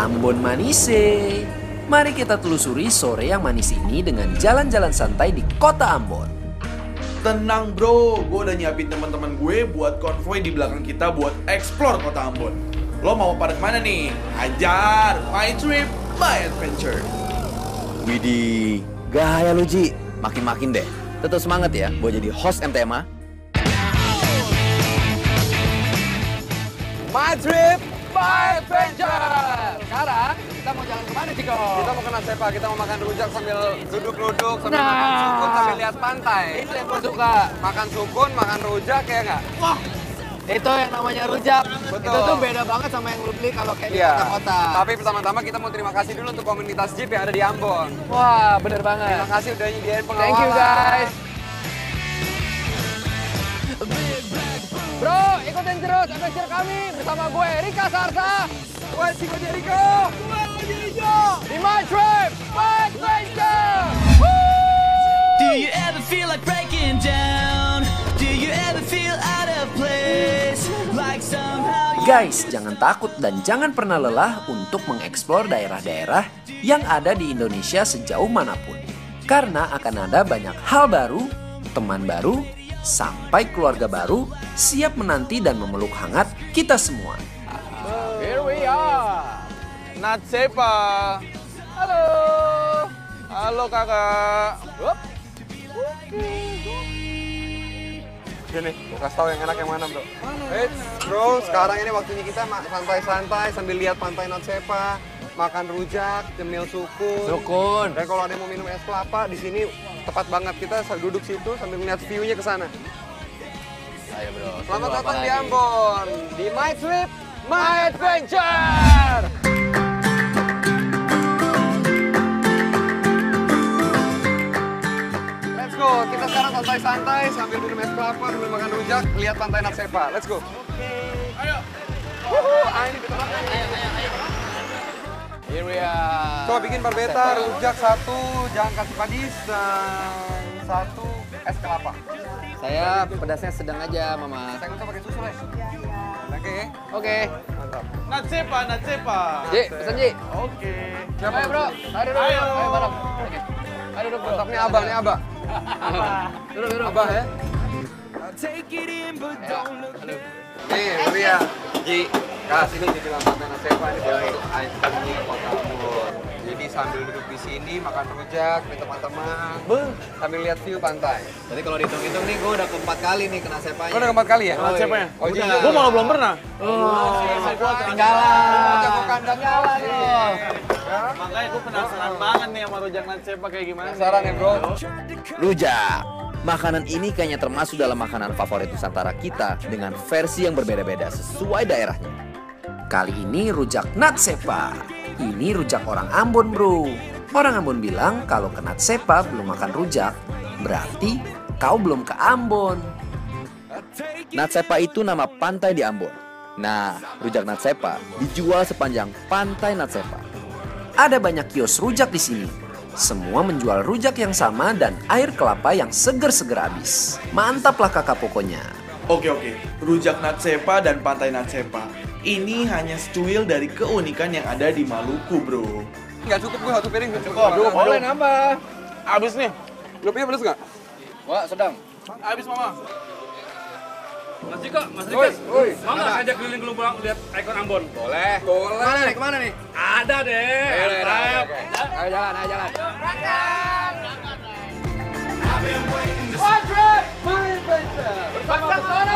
Ambon Manise. Mari kita telusuri sore yang manis ini dengan jalan-jalan santai di kota Ambon. Tenang bro, gue udah nyiapin teman-teman gue buat konvoy di belakang kita buat explore kota Ambon. Lo mau pada kemana nih? Ajar, my trip, my adventure. Widih, gaya lu Ji. Makin-makin deh. Tetap semangat ya buat jadi host MTMA. My trip, my adventure. Sekarang kita mau jalan kemana Ciko? Kita mau kena sepa, kita mau makan rujak sambil duduk-duduk, sambil makan sukun, sambil lihat pantai. Itu yang gue suka. Makan sukun, makan rujak ya nggak? Wah, itu yang namanya rujak. Betul. Itu tuh beda banget sama yang lu beli kalau kayak di Iya. kota-kota. Tapi pertama-tama kita mau terima kasih dulu untuk komunitas Jeep yang ada di Ambon. Wah, bener banget. Terima kasih udah nyediain pengawalan. Thank you guys. Bro, ikutin terus adventure kami bersama gue Rika Sarsa. Gue Ciko Jericho. Di My Trip, My Adventure. Do you ever feel like breaking down? Do you ever feel out of place? Like somehow Guys, jangan takut dan jangan pernah lelah untuk mengeksplor daerah-daerah yang ada di Indonesia sejauh manapun. Karena akan ada banyak hal baru, teman baru, sampai keluarga baru siap menanti dan memeluk hangat kita semua. Here we are. Nat Sepa. Halo. Halo kakak. Wup. Sini, gue kasih tau yang enak yang mana bro. Bro, sekarang ini waktunya kita santai-santai sambil lihat pantai Nat Sepa, makan rujak, cemil sukun. Sukun. Dan kalau ada yang mau minum es kelapa, di sini tepat banget kita duduk situ sambil ngeliat view-nya ke sana. Ayo bro. Selamat Tunggu apa datang di lagi? Ambon. Di My Trip, My Adventure. Let's go, kita sekarang santai-santai sambil minum es kelapa, sambil makan rujak, lihat pantai Nat Sepa. Let's go. Ayo. Ini kita makan. Here we are. Coba bikin barbeta, rujak satu, jangan kasih padis, dan satu es kelapa. Saya pedasnya sedang aja, Mama. Saya nggak usah pakai susu, Les. Oke, Oke. mantap. Nat Sepa. Ji, pesan Ji. Oke. Siapa ya, Bro? Ayo duduk. Ayo. Ayo, bareng. Oke. Ayo duduk, Bro. Mantap nih abah, nih abah. Duduk. Abah ya. Ayo. Halo. Nih, Maria. Ji, kasih nih dibilang pantai Nat Sepa ini salah satu ikonik kota Ambon. Jadi sambil duduk di sini makan rujak, nih teman-teman. Sambil lihat view pantai. Berarti kalau dihitung-hitung nih, gue udah keempat kali nih kena sepanya. Kau udah keempat kali ya? Nat Sepanya? Oh, Ji. Udah. Gue malah belum pernah. Gue ketinggalan. Jago kandang Ketinggalan loh. Makanya gue penasaran banget nih sama rujak Nat Sepa kayak gimana. Penasaran ya bro? Rujak. Makanan ini kayaknya termasuk dalam makanan favorit Nusantara kita dengan versi yang berbeda-beda sesuai daerahnya. Kali ini rujak Nat Sepa. Ini rujak orang Ambon bro. Orang Ambon bilang kalau ke Nat Sepa belum makan rujak, berarti kau belum ke Ambon. Nat Sepa itu nama pantai di Ambon. Nah, rujak Nat Sepa dijual sepanjang pantai Nat Sepa. Ada banyak kios rujak di sini. Semua menjual rujak yang sama dan air kelapa yang seger-seger abis. Mantap lah kakak pokoknya. Oke. Rujak Nat Sepa dan pantai Nat Sepa. Ini hanya secuil dari keunikan yang ada di Maluku bro. Nggak cukup gue satu piring. Cukup. Boleh nambah. Abis nih. Lu punya pedes nggak? Wah, sedang. Abis mama. Mas Jiko, Mas Woi, Rikes, woi. mau nggak ngajak keliling dulu pulang lihat ikon Ambon? Boleh. Boleh. Kemana nih? Ada deh. Mantap. Ayo jalan. My trip, my adventure. Bersama pesona